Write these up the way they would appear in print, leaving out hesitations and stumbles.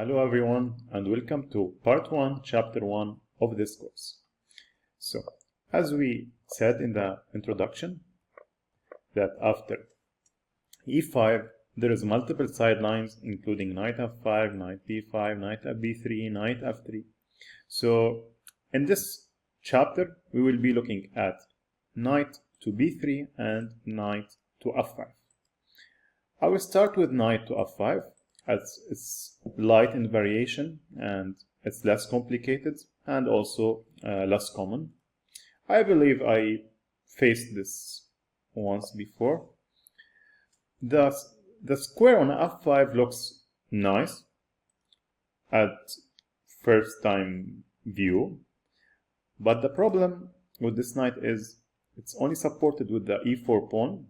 Hello everyone and welcome to part 1, chapter 1 of this course. So, as we said in the introduction, that after e5 there is multiple sidelines including knight f5, knight b5, knight b3, knight f3. So, in this chapter we will be looking at knight to b3 and knight to f5. I will start with knight to f5 as it's light in variation and it's less complicated and also less common. I believe I faced this once before. The square on f5 looks nice at first time view, but the problem with this knight is it's only supported with the e4 pawn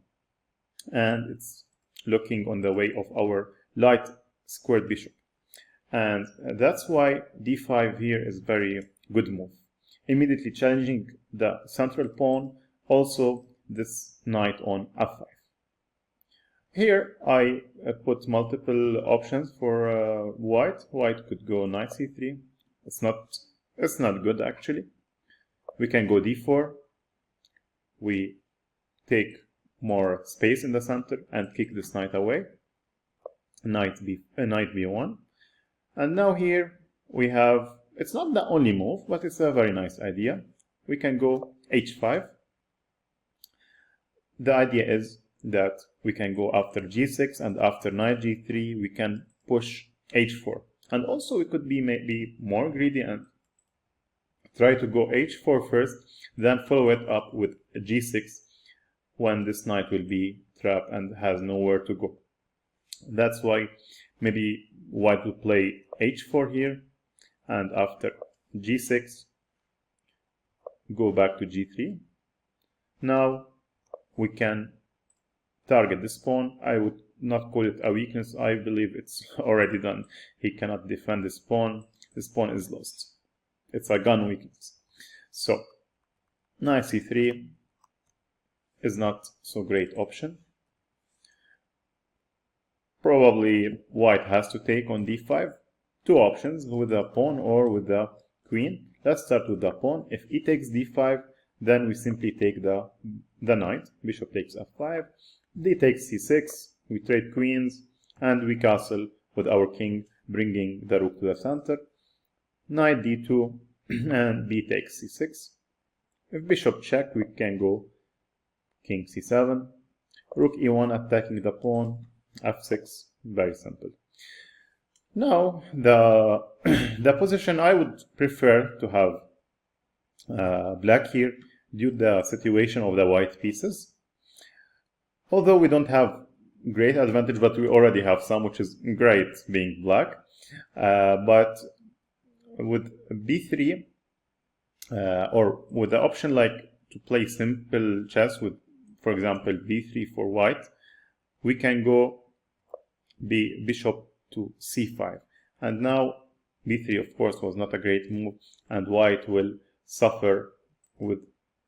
and it's looking on the way of our light squared bishop, and that's why d5 here is very good move, immediately challenging the central pawn, also this knight on f5. Here I put multiple options for white. White could go knight c3. It's not good actually. We can go d4. We take more space in the center and kick this knight away. Knight b1, and now here we have, it's not the only move, but it's a very nice idea. We can go h5. The idea is that we can go after g6, and after knight g3 we can push h4, and also we could be maybe more greedy and try to go h4 first, then follow it up with g6 when this knight will be trapped and has nowhere to go. That's why maybe white will play h4 here, and after g6 go back to g3. Now we can target this pawn. I would not call it a weakness. I believe it's already done. He cannot defend this pawn. This pawn is lost. It's a gun weakness. So knight c3 is not so great option. Probably white has to take on d5. Two options, with the pawn or with the queen. Let's start with the pawn. If he takes d5, then we simply take the knight. Bishop takes f5. D takes c6. We trade queens and we castle with our king, bringing the rook to the center. Knight d2 and b takes c6. If bishop check, we can go king c7. Rook e1 attacking the pawn. f6, very simple. Now the position I would prefer to have black here due to the situation of the white pieces. Although we don't have great advantage, but we already have some, which is great being black. But with b3 or with the option like to play simple chess with, for example, b3 for white, we can go bishop to c5, and now b3 of course was not a great move, and white will suffer with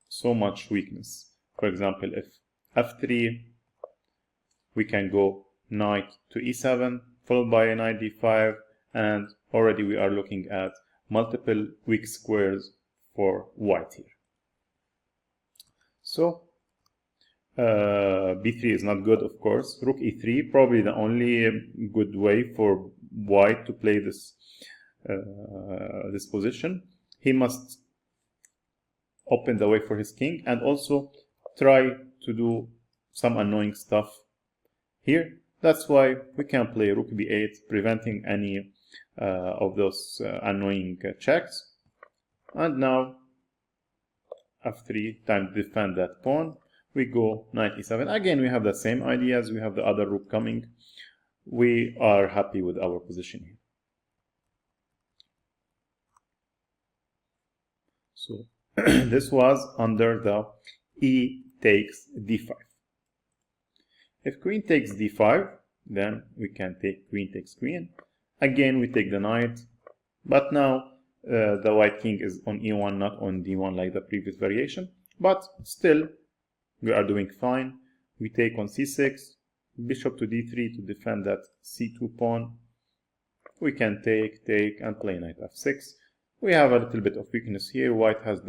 so much weakness. For example, if f3, we can go knight to e7 followed by a knight d5, and already we are looking at multiple weak squares for white here. So b3 is not good, of course. Rook e3, probably the only good way for white to play this this position. He must open the way for his king and also try to do some annoying stuff here. That's why we can play rook b8, preventing any of those annoying checks. And now f3, time to defend that pawn. We go knight e7. Again, we have the same ideas. We have the other rook coming. We are happy with our position here. So this was under the e takes d5. If queen takes d5, then we can take queen takes queen. Again, we take the knight. But now the white king is on e1, not on d1 like the previous variation. But still, we are doing fine. We take on c6, bishop to d3 to defend that c2 pawn. we can take and play knight f6. We have a little bit of weakness here. White has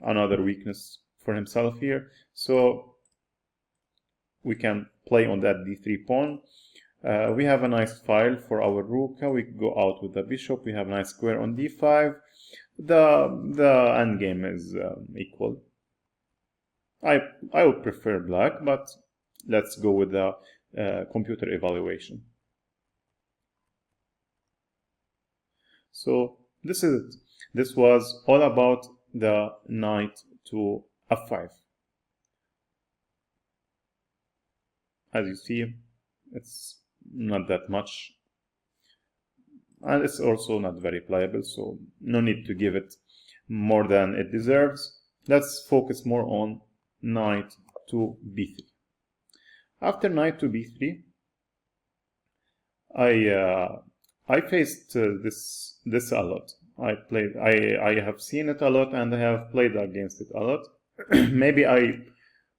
another weakness for himself here, so we can play on that d3 pawn. We have a nice file for our rook. We go out with the bishop. We have a nice square on d5. The endgame is equal. I would prefer black, but let's go with the computer evaluation. So this is it. This was all about the knight to f5. As you see, it's not that much, and it's also not very pliable, so no need to give it more than it deserves. Let's focus more on knight to b3. After knight to b3, I faced this a lot. I have seen it a lot, and I have played against it a lot. Maybe I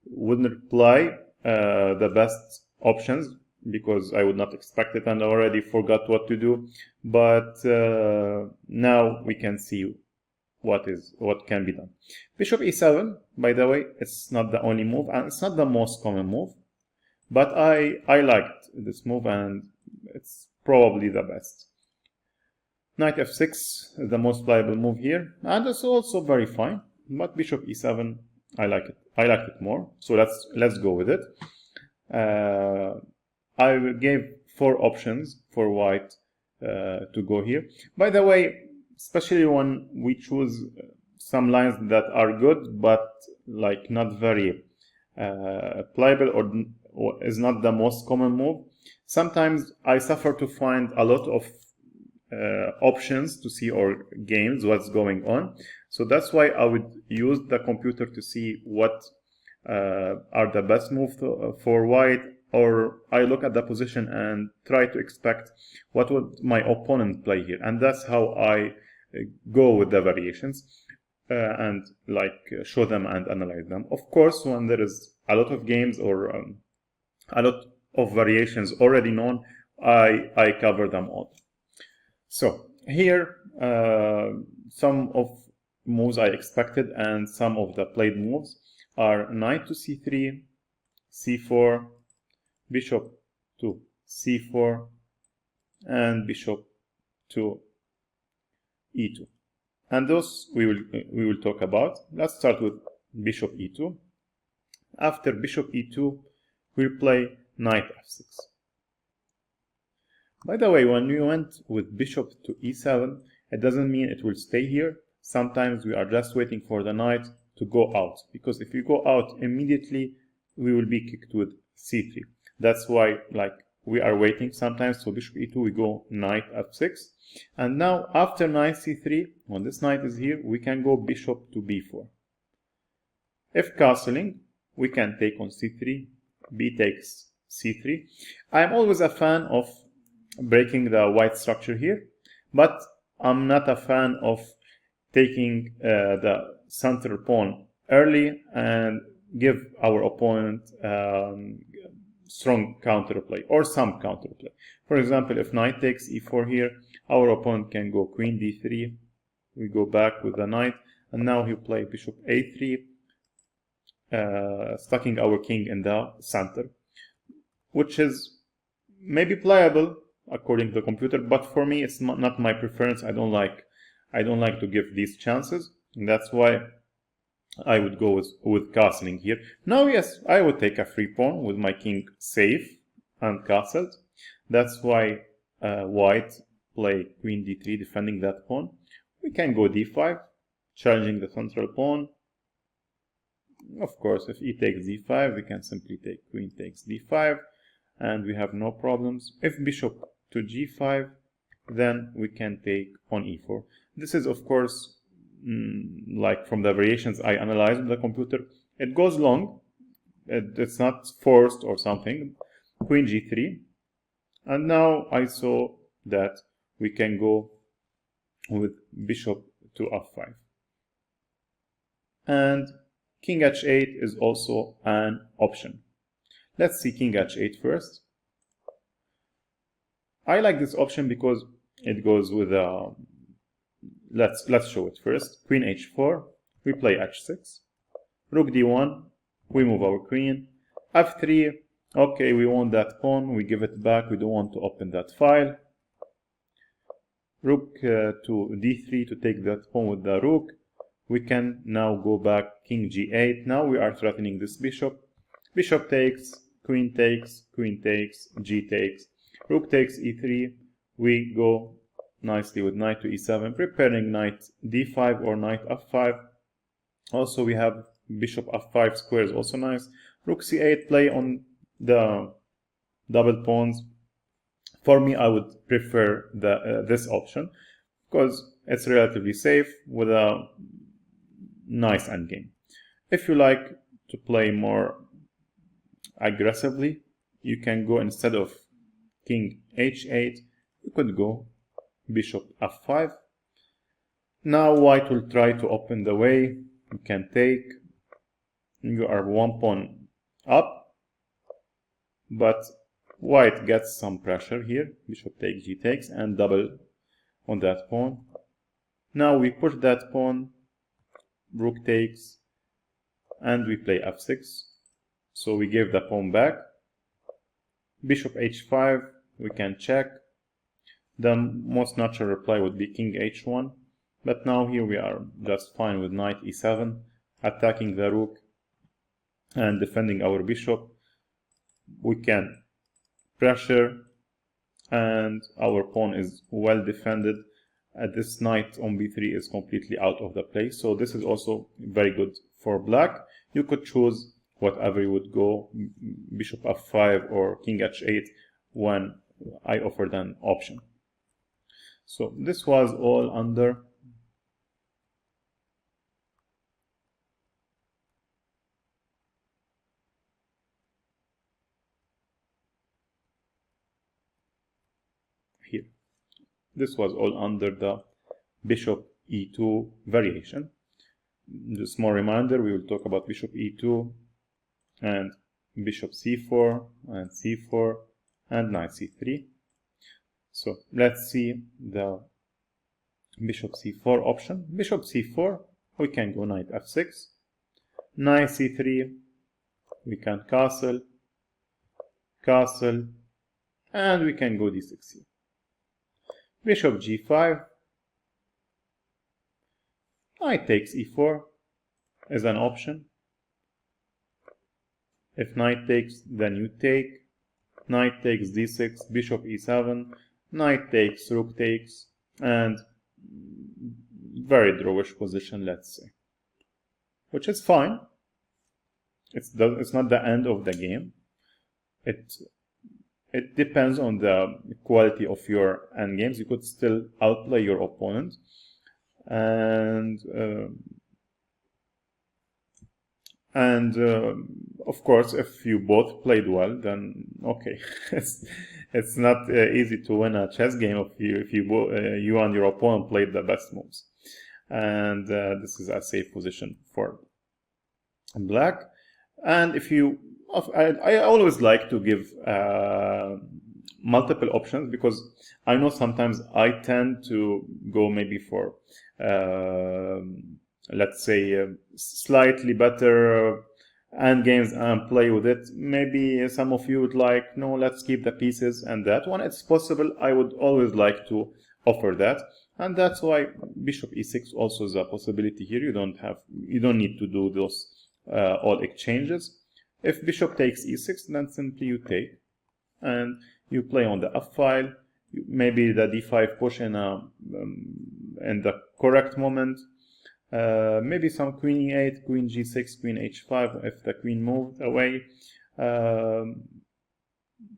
wouldn't apply the best options because I would not expect it and I already forgot what to do. But now we can see what can be done. Bishop e7, by the way, it's not the only move and it's not the most common move, but I liked this move and it's probably the best. Knight f6 is the most pliable move here, and it's also very fine. But bishop e7, I like it. I liked it more. So let's go with it. I gave 4 options for white to go here. By the way, especially when we choose some lines that are good but like not very pliable or is not the most common move, sometimes I suffer to find a lot of options to see or games what's going on. So that's why I would use the computer to see what are the best moves for white, or I look at the position and try to expect what would my opponent play here, and that's how I go with the variations and like show them and analyze them. Of course, when there is a lot of games or a lot of variations already known, I cover them all. So here some of moves I expected and some of the played moves are knight to c3, c4, bishop to c4, and bishop to e2. And those we will talk about. Let's start with bishop e2. After bishop e2, we'll play knight f6. By the way, when we went with bishop to e7, it doesn't mean it will stay here. Sometimes we are just waiting for the knight to go out, because if you go out immediately, we will be kicked with c3. That's why like we are waiting sometimes. So bishop e2, we go knight f6. And now after knight c3, when this knight is here, we can go bishop to b4. If castling, we can take on c3, b takes c3. I'm always a fan of breaking the white structure here, but I'm not a fan of taking the central pawn early and give our opponent strong counterplay or some counterplay. For example, if knight takes e4 here, our opponent can go queen d3. We go back with the knight, and now he'll play bishop a3, stucking our king in the center, which is maybe pliable according to the computer, but for me it's not my preference. I don't like to give these chances, and that's why I would go with castling here. Now, yes, I would take a free pawn with my king safe and castled. That's why white play queen d3, defending that pawn. We can go d5, challenging the central pawn. Of course, if e takes d5, we can simply take queen takes d5, and we have no problems. If bishop to g5, then we can take on e4. This is, of course, like from the variations I analyzed with the computer, it goes long. It's not forced or something. Queen g3. And now I saw that we can go with bishop to f5. And king h8 is also an option. Let's see king h8 first. I like this option because it goes with let's show it first. Queen h4, we play h6. Rook d1, we move our queen. f3, okay, we want that pawn, we give it back, we don't want to open that file. Rook to d3 to take that pawn with the rook. We can now go back, king g8. Now we are threatening this bishop. Bishop takes, queen takes, queen takes, g takes. Rook takes e3. We go nicely with knight to e7, preparing knight d5 or knight f5. Also, we have bishop f5 square is also nice. Rook c8, play on the double pawns. For me, I would prefer this option because it's relatively safe with a nice endgame. If you like to play more aggressively, you can go, instead of king h8, you could go bishop f5. Now white will try to open the way. You can take. You are one pawn up, but white gets some pressure here. Bishop takes, g takes, and double on that pawn. Now we push that pawn. Rook takes, and we play f6. So we give the pawn back. Bishop h5, we can check. The most natural reply would be king h1. But now here we are just fine with knight e7, attacking the rook and defending our bishop. We can pressure, and our pawn is well defended. This knight on b3 is completely out of the play, so this is also very good for black. You could choose whatever you would go, bishop f5 or king h8, when I offered an option. So this was all under here. This was all under the bishop e2 variation. Just small reminder, we will talk about bishop e2 and bishop c4 and c4 and knight c3. So let's see the bishop c4 option. Bishop c4, we can go knight f6. Knight c3, we can castle, castle, and we can go d6 here. Bishop g5, knight takes e4 is an option. If knight takes, then you take. Knight takes d6, bishop e7, knight takes, rook takes, and very drawish position, let's say, which is fine. It's not the end of the game. It depends on the quality of your endgames. You could still outplay your opponent, and of course, if you both played well, then okay, it's not easy to win a chess game if you and your opponent played the best moves, and this is a safe position for black. And if you, I always like to give multiple options, because I know sometimes I tend to go maybe for let's say slightly better endgames and play with it. Maybe some of you would like, no, let's keep the pieces, and that when it's possible, I would always like to offer that, and that's why bishop e6 also is a possibility here. You don't need to do those all exchanges. If bishop takes e6, then simply you take and you play on the f file. Maybe the d5 push in the correct moment. Maybe some queen e8, queen g6, queen h5 if the queen moved away.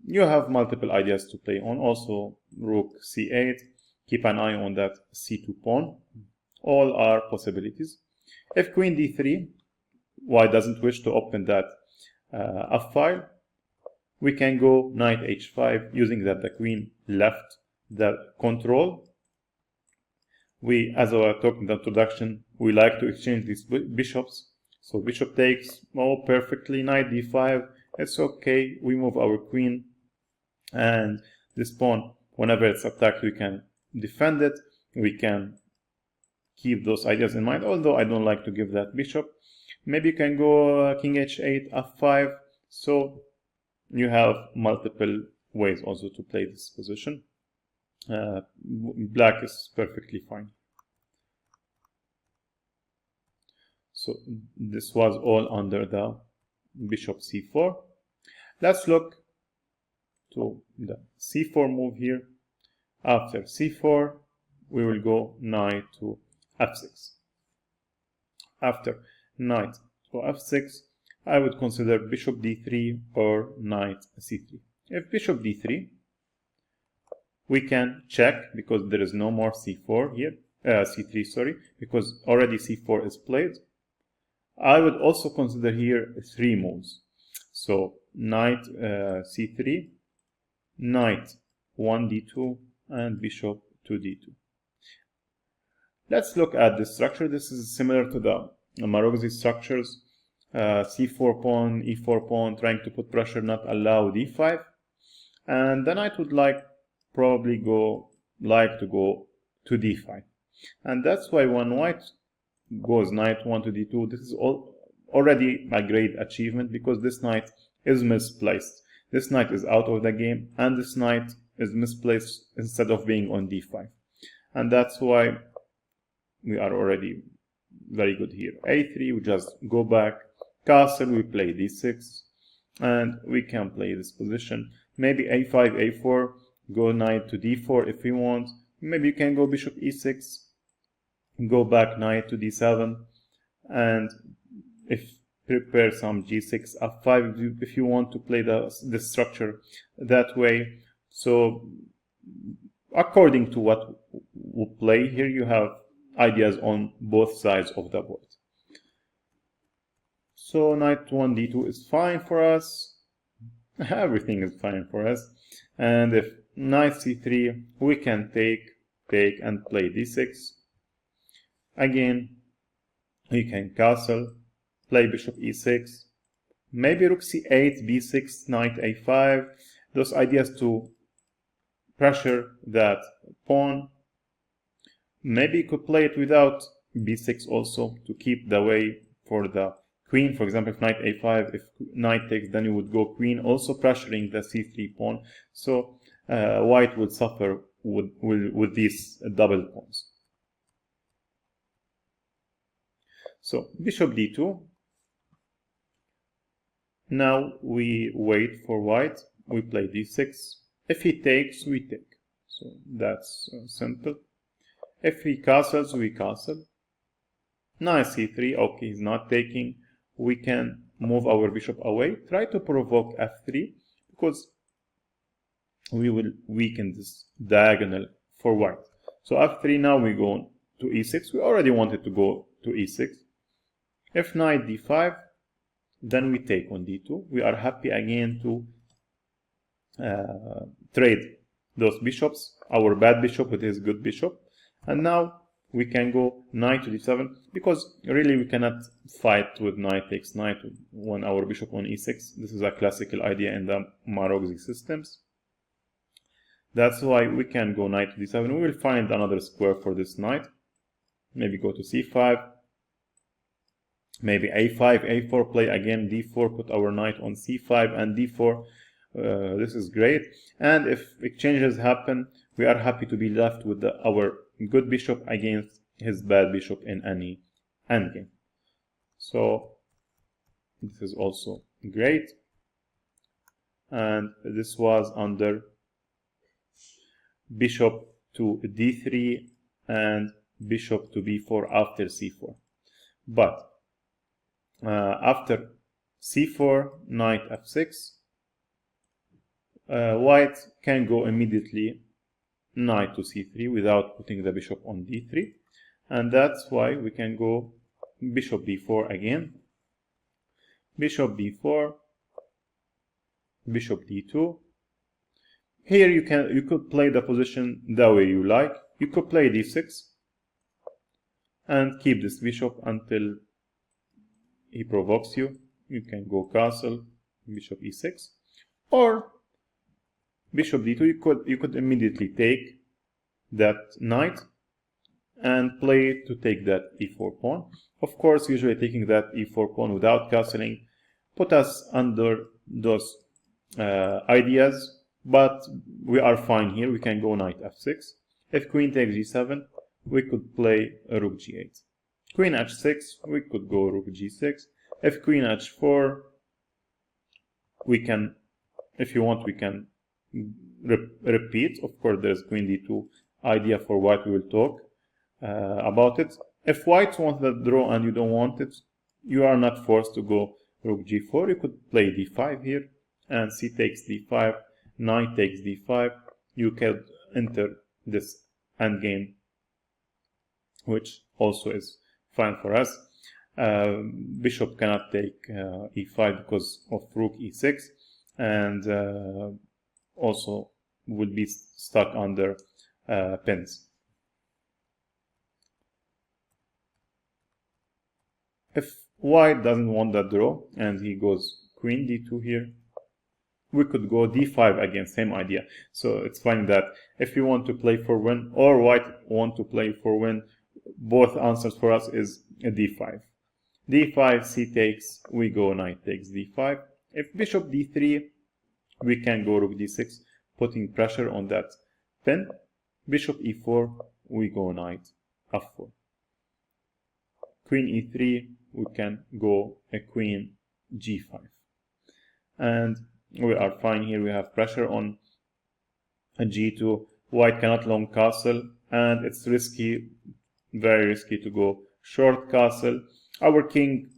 You have multiple ideas to play on. Also rook c8, keep an eye on that c2 pawn. All are possibilities. If queen d3, white doesn't wish to open that f file, we can go knight h5, using that the queen left the control. As I talked in the introduction, we like to exchange these bishops. So bishop takes, oh, perfectly. Knight d5, it's okay. We move our queen, and this pawn, whenever it's attacked, we can defend it, we can keep those ideas in mind, although I don't like to give that bishop. Maybe you can go king h8, f5, so you have multiple ways also to play this position. Black is perfectly fine. So this was all under the bishop c4. Let's look to the c4 move here. After c4, we will go knight to f6. After knight to f6, I would consider bishop d3 or knight c3. If bishop d3, we can check because there is no more c4 here, c3, sorry, because already c4 is played. I would also consider here 3 moves. So knight c3, knight 1d2, and bishop 2d2. Let's look at this structure. This is similar to the Marozzi structures. C4 pawn, E4 pawn, trying to put pressure, not allow D5. And the knight would probably like to go to D5. And that's why when white goes knight 1 to D2, this is already a great achievement because this knight is misplaced. This knight is out of the game and this knight is misplaced instead of being on D5. And that's why we are already very good here. A3, we just go back. Castle, we play D6. And we can play this position. Maybe A5, A4, go knight to D4 if we want. Maybe you can go bishop E6, go back knight to D7, and prepare some G6, F5 if you want to play the structure that way. So according to what we play here, you have ideas on both sides of the board. So knight 1d2 is fine for us. Everything is fine for us. And if knight c3, we can take and play d6. Again, we can castle, play bishop e6, maybe rook c8, b6, knight a5. Those ideas to pressure that pawn. Maybe you could play it without b6 also to keep the way for the queen. For example, if knight a5, if knight takes, then you would go queen, also pressuring the c3 pawn. So white would suffer with these double pawns. So bishop d2. Now we wait for white. We play d6. If he takes, we take. So that's simple. If he castles, we castle. Knight c3. Okay, he's not taking. We can move our bishop away. Try to provoke f3 because we will weaken this diagonal for white. So f3, now we go to e6. We already wanted to go to e6. If knight d5, then we take on d2. We are happy again to trade those bishops, our bad bishop with his good bishop. And now we can go knight to d7 because really we cannot fight with knight takes knight when our bishop on e6. This is a classical idea in the Marozzi systems. That's why we can go knight to d7. We will find another square for this knight. Maybe go to c5. Maybe a5, a4, play again d4, put our knight on c5 and d4. This is great. And if exchanges happen, we are happy to be left with our good bishop against his bad bishop in any endgame. So this is also great. And this was under bishop to d3 and bishop to b4 after c4. But after c4, knight f6, white can go immediately knight to c3 without putting the bishop on d3, and that's why we can go bishop b4 again, bishop b4, bishop d2. Here you could play the position the way you like. You could play d6 and keep this bishop until he provokes you. You can go castle, bishop e6, or bishop d2. You could immediately take that knight and play to take that e4 pawn. Of course, usually taking that e4 pawn without castling put us under those ideas, but we are fine here. We can go knight f6. If queen takes g7, we could play rook g8. Queen h6, we could go rook g6. If queen h4, we can, if you want, we can repeat. Of course, there's queen d2 idea for white. We will talk about it. If white wants that draw and you don't want it, you are not forced to go rook g4. You could play d5 here, and c takes d5, knight takes d5. You can enter this endgame, which also is fine for us. Bishop cannot take e5 because of rook e6, and also will be stuck under pins. If white doesn't want that draw and he goes queen d2 here, we could go d5 again, same idea. So it's fine that if you want to play for win or white want to play for win, both answers for us is a d5. d5, c takes, we go knight takes d5. If bishop d3, we can go rook d6, putting pressure on that pin. Bishop e4, we go knight f4. Queen e3, we can go a queen g5. And we are fine here. We have pressure on a g2. White cannot long castle, and it's risky, very risky to go short castle. Our king,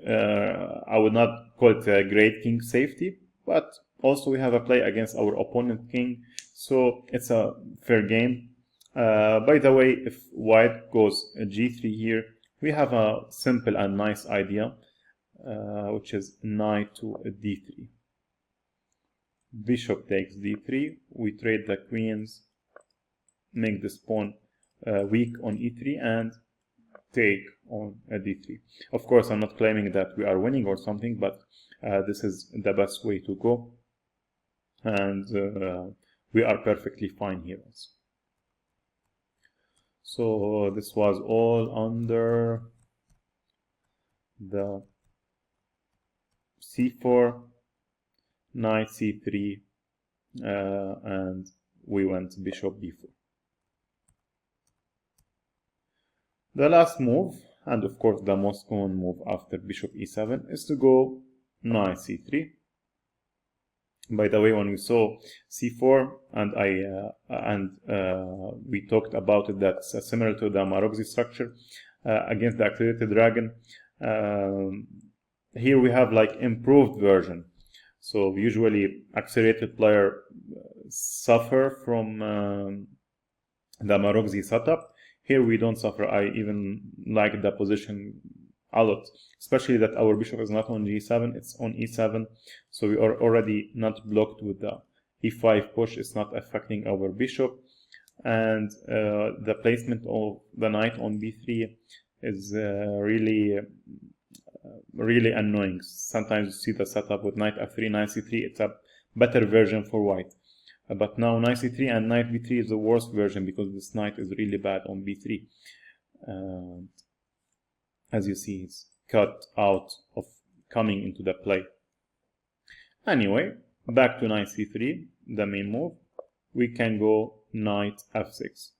I would not call it a great king safety, but also we have a play against our opponent king, so it's a fair game. By the way, if white goes a g3 here, we have a simple and nice idea, which is knight to d3. Bishop takes d3, we trade the queens, make this pawn weak on e3, and take on a d3. Of course, I'm not claiming that we are winning or something, but this is the best way to go, and we are perfectly fine here. So this was all under the c4, knight c3, and we went bishop b4. The last move, and of course the most common move after bishop e7, is to go knight c3. By the way, when we saw c4 and we talked about it, that's similar to the Marozzi structure against the accelerated dragon. Here we have like improved version. So usually accelerated player suffer from the Marozzi setup. Here we don't suffer. I even like the position a lot, especially that our bishop is not on g7, it's on e7, so we are already not blocked with the e5 push. It's not affecting our bishop, and the placement of the knight on b3 is really annoying. Sometimes you see the setup with knight f3, knight c3, it's a better version for white, but now knight c3 and knight b3 is the worst version because this knight is really bad on b3. As you see, it's cut out of coming into the play. Anyway, back to knight c3, the main move. We can go knight f6.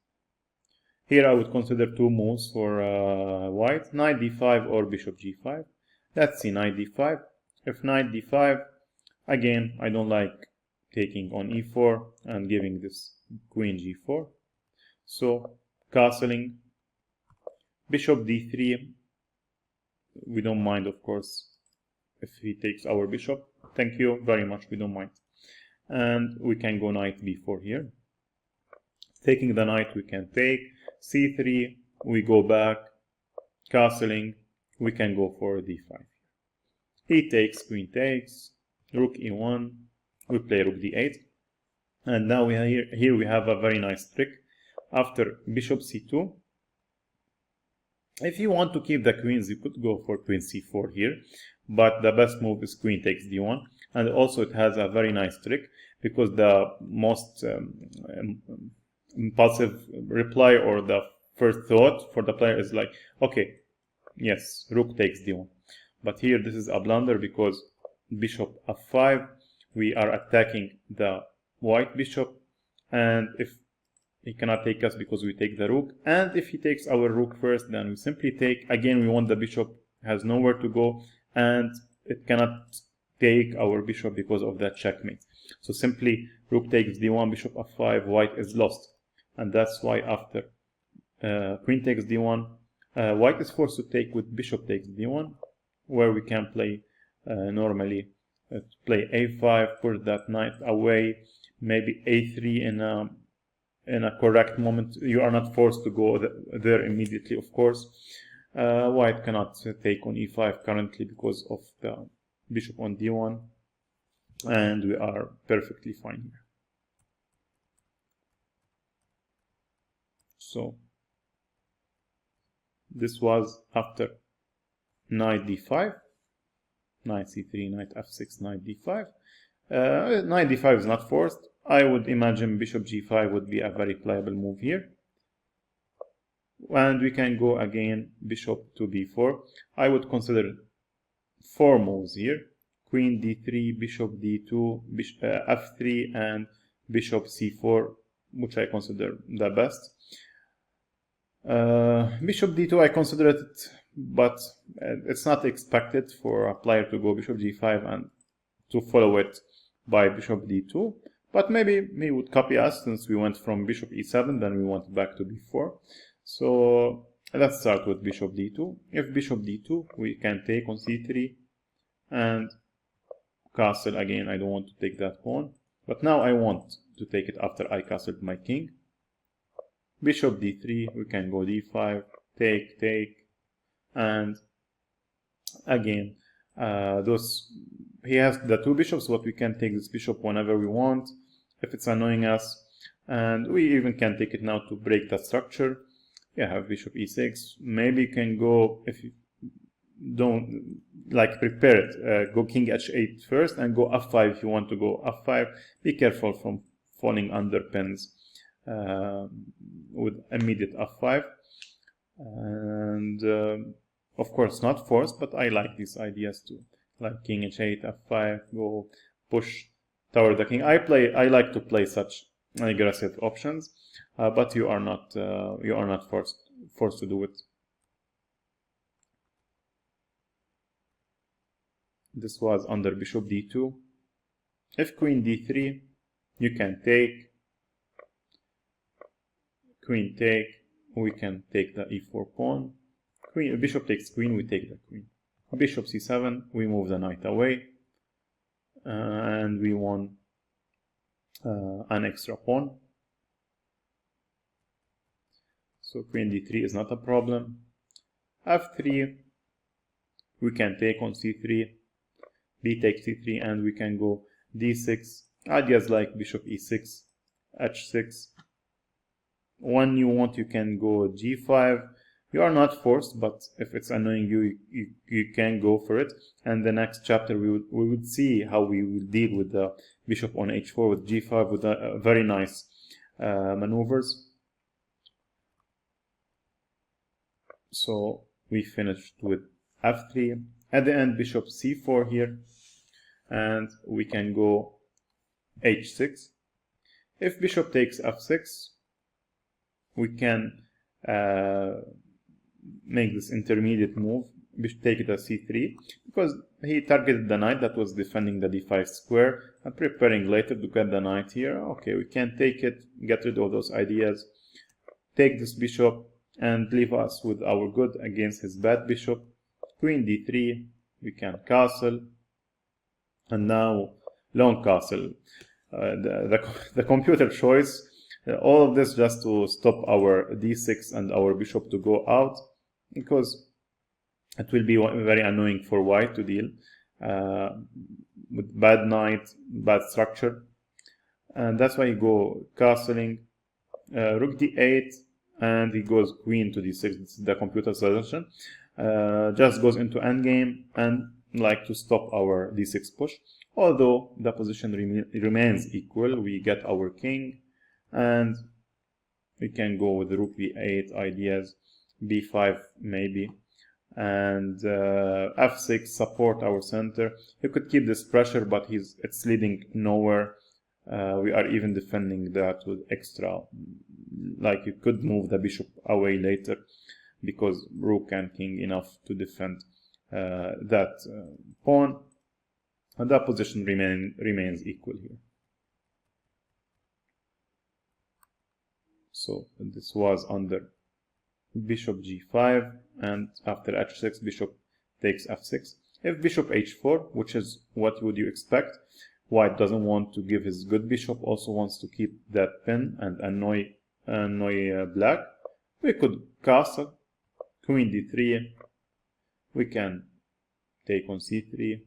Here I would consider two moves for white, knight d5 or bishop g5. Let's see, knight d5. If knight d5, again, I don't like taking on e4 and giving this queen g4. So, castling, bishop d3, we don't mind, of course, if he takes our bishop. Thank you very much, we don't mind. And we can go knight b4 here. Taking the knight, we can take c3, we go back, castling, we can go for d5. He takes, queen takes, rook e1, we play rook d8. And now here we have a very nice trick. After bishop c2, if you want to keep the queens, you could go for queen c4 here, but the best move is queen takes d1, and also it has a very nice trick because the most impulsive reply, or the first thought for the player is like, okay, yes, rook takes d1. But here this is a blunder, because bishop f5, we are attacking the white bishop, and if he cannot take us because we take the rook, and if he takes our rook first, then we simply take. Again, we want the bishop has nowhere to go, and it cannot take our bishop because of that checkmate. So simply rook takes d1, bishop f5, white is lost. And that's why after queen takes d1, white is forced to take with bishop takes d1, where we can play normally play a5, push that knight away, maybe a3 in a correct moment. You are not forced to go there immediately, of course. White cannot take on e5 currently because of the bishop on d1, and we are perfectly fine here. So this was after knight d5, knight c3, knight f6, knight d5. Knight d5 is not forced. I would imagine bishop g5 would be a very playable move here. And we can go again bishop to b4. I would consider 4 moves here: queen d3, bishop d2, f3, and bishop c4, which I consider the best. Bishop d2 I consider it, but it's not expected for a player to go bishop g5 and to follow it by bishop d2. But maybe he would copy us, since we went from bishop e7, then we went back to b4. So let's start with bishop d2. If bishop d2, we can take on c3 and castle again. I don't want to take that pawn, but now I want to take it after I castled my king. Bishop d3, we can go d5, take, and again, he has the 2 bishops, but we can take this bishop whenever we want if it's annoying us, and we even can take it now to break that structure. You have bishop e6. Maybe you can go, if you don't like prepare it, go king h8 first and go f5 if you want to go f5. Be careful from falling under pins with immediate f5, and of course not forced, but I like these ideas too, like king h8, f5, go push toward the king. I like to play such aggressive options, but you are not forced to do it. This was under bishop d2. If queen d3, you can take, queen take, we can take the e4 pawn. Bishop takes queen, we take the queen. Bishop c7, we move the knight away, and we won an extra pawn. So queen d3 is not a problem. f3, we can take on c3, b takes c3, and we can go d6. Ideas like bishop e6, h6. When you want, you can go g5. You are not forced, but if it's annoying you, you can go for it. And the next chapter we would see how we will deal with the bishop on h4 with g5 with very nice maneuvers. So we finished with f3. At the end, bishop c4 here, and we can go h6. If bishop takes f6, we can make this intermediate move, take it as c3, because he targeted the knight that was defending the d5 square and preparing later to get the knight here. Okay, we can take it, get rid of those ideas, take this bishop, and leave us with our good against his bad bishop. Queen d3, we can castle, and now long castle. The computer choice, all of this just to stop our d6 and our bishop to go out, because it will be very annoying for white to deal with bad knight, bad structure, and that's why you go castling, rook d8, and he goes queen to d6. This is the computer suggestion. Just goes into endgame and like to stop our d6 push. Although the position remains equal, we get our king, and we can go with rook b8 ideas, b5 maybe, and f6 support our center. You could keep this pressure, but it's leading nowhere. We are even defending that with extra, like you could move the bishop away later, because rook and king enough to defend that pawn, and that position remains equal here. So this was under bishop g5, and after h6 bishop takes f6. If bishop h4, which is what would you expect, white doesn't want to give his good bishop, also wants to keep that pin and annoy black. We could castle, queen d3, we can take on c3,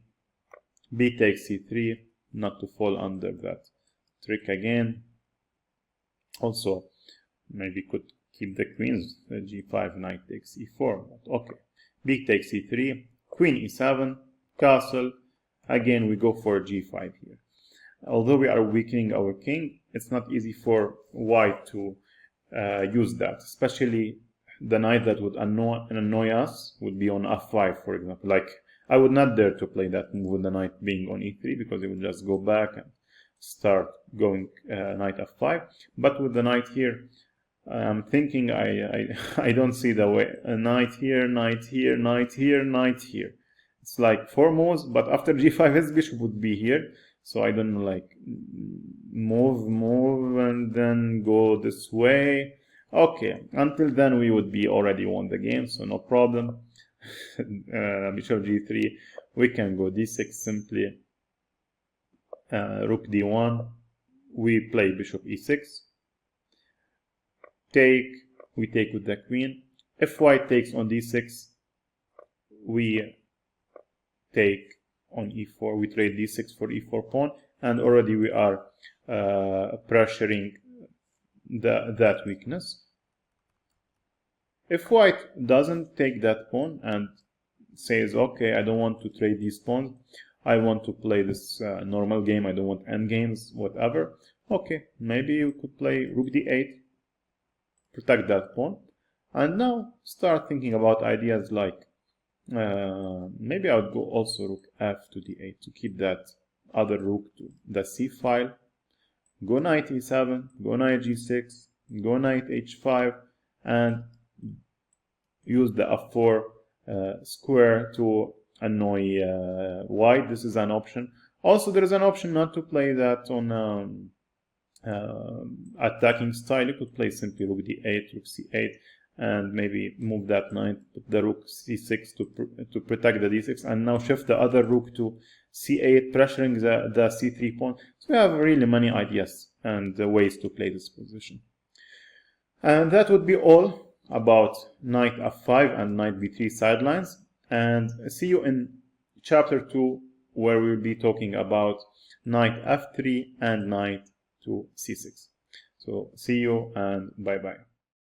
b takes c3, not to fall under that trick again. Also, maybe could keep the queens, g5, knight takes e4, but okay. B takes e3, queen e7, castle. Again, we go for g5 here. Although we are weakening our king, it's not easy for white to use that. Especially the knight that would annoy us would be on f5, for example. Like, I would not dare to play that move with the knight being on e3, because it would just go back and start going knight f5. But with the knight here, I'm thinking I don't see the way. A knight here, knight here, knight here, knight here. It's like 4 moves, but after g5 his bishop would be here. So I don't know, like move and then go this way. Okay, until then we would be already won the game, so no problem. Bishop g3, we can go d6 simply. Rook d1, we play bishop e6. We take with the queen. If white takes on d6, we take on e4. We trade d6 for e4 pawn, and already we are pressuring that weakness. If white doesn't take that pawn and says, okay, I don't want to trade these pawns, I want to play this normal game, I don't want endgames, whatever. Okay, maybe you could play rook d8, protect that pawn, and now start thinking about ideas like maybe I would go also rook f to d8 to keep that other rook to the c file. Go knight e7, go knight g6, go knight h5, and use the f4 square to annoy white. This is an option. Also, there is an option not to play that on attacking style. You could play simply rook d8, rook c8, and maybe move that knight, put the rook c6 to protect the d6, and now shift the other rook to c8, pressuring the c3 pawn. So we have really many ideas and ways to play this position. And that would be all about knight f5 and knight b3 sidelines. And see you in chapter 2, where we'll be talking about knight f3 and knight to c6. So see you and bye bye.